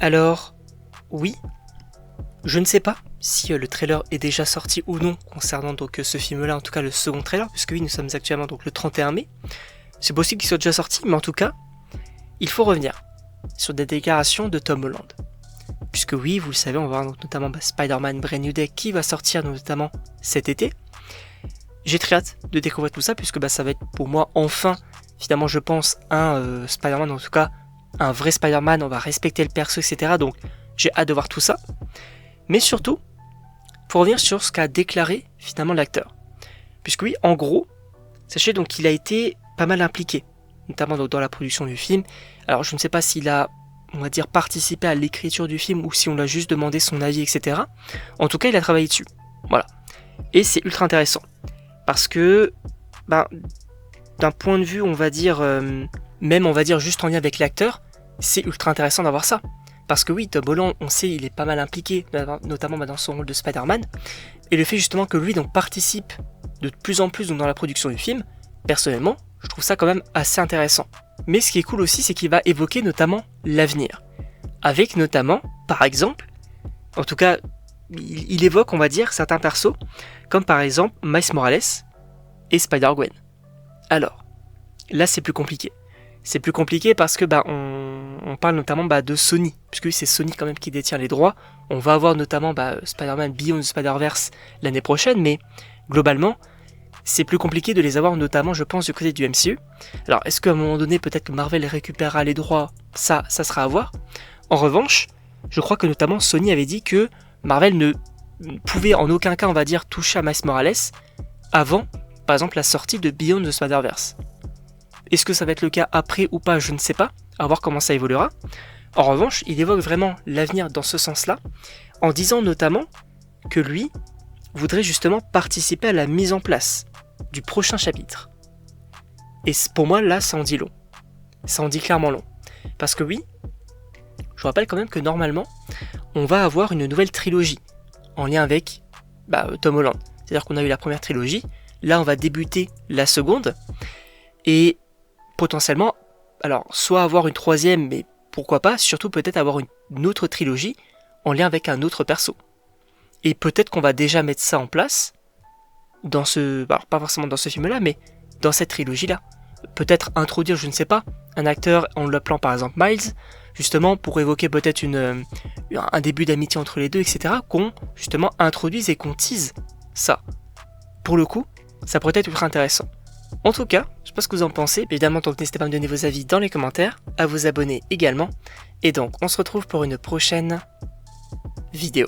Alors, oui, je ne sais pas si le trailer est déjà sorti ou non concernant donc ce film-là, en tout cas le second trailer, puisque oui, nous sommes actuellement donc le 31 mai. C'est possible qu'il soit déjà sorti, mais en tout cas, il faut revenir sur des déclarations de Tom Holland. Puisque oui, vous le savez, on va voir donc notamment Spider-Man Brand New Day qui va sortir notamment cet été. J'ai très hâte de découvrir tout ça, puisque ça va être pour moi enfin, finalement je pense, un Spider-Man, en tout cas un vrai Spider-Man, on va respecter le perso, etc. Donc j'ai hâte de voir tout ça. Mais surtout, pour revenir sur ce qu'a déclaré finalement l'acteur. Puisque oui, en gros, sachez donc qu'il a été pas mal impliqué, notamment dans la production du film. Alors je ne sais pas s'il a, on va dire, participé à l'écriture du film ou si on l'a juste demandé son avis, etc. En tout cas, il a travaillé dessus. Voilà. Et c'est ultra intéressant. Parce que, d'un point de vue, on va dire, même on va dire juste en lien avec l'acteur, c'est ultra intéressant d'avoir ça. Parce que oui, Tom Holland, on sait, il est pas mal impliqué, notamment dans son rôle de Spider-Man. Et le fait justement que lui donc participe de plus en plus dans la production du film, personnellement, je trouve ça quand même assez intéressant. Mais ce qui est cool aussi, c'est qu'il va évoquer notamment l'avenir. Avec notamment, par exemple, en tout cas, il évoque, on va dire, certains persos, comme par exemple Miles Morales et Spider-Gwen. Alors, là c'est plus compliqué. C'est plus compliqué parce que on parle notamment de Sony, puisque c'est Sony quand même qui détient les droits. On va avoir notamment Spider-Man Beyond the Spider-Verse l'année prochaine, mais globalement, c'est plus compliqué de les avoir, notamment je pense du côté du MCU. Alors est-ce qu'à un moment donné peut-être que Marvel récupérera les droits, ça sera à voir. En revanche, je crois que notamment Sony avait dit que Marvel ne pouvait en aucun cas, on va dire, toucher à Miles Morales avant, par exemple, la sortie de Beyond the Spider-Verse. Est-ce que ça va être le cas après ou pas, je ne sais pas, à voir comment ça évoluera. En revanche, il évoque vraiment l'avenir dans ce sens-là, en disant notamment que lui voudrait justement participer à la mise en place du prochain chapitre. Et pour moi, là, ça en dit long. Ça en dit clairement long. Parce que oui, je vous rappelle quand même que normalement, on va avoir une nouvelle trilogie en lien avec Tom Holland. C'est-à-dire qu'on a eu la première trilogie, là on va débuter la seconde, et potentiellement, alors soit avoir une troisième, mais pourquoi pas, surtout peut-être avoir une autre trilogie en lien avec un autre perso. Et peut-être qu'on va déjà mettre ça en place dans ce, alors pas forcément dans ce film-là, mais dans cette trilogie-là. Peut-être introduire, je ne sais pas, un acteur en l'appelant par exemple Miles, justement pour évoquer peut-être un début d'amitié entre les deux, etc. Qu'on justement introduise et qu'on tease ça. Pour le coup, ça pourrait être ultra intéressant. En tout cas, je sais pas ce que vous en pensez, évidemment donc n'hésitez pas à me donner vos avis dans les commentaires, à vous abonner également, et donc on se retrouve pour une prochaine vidéo.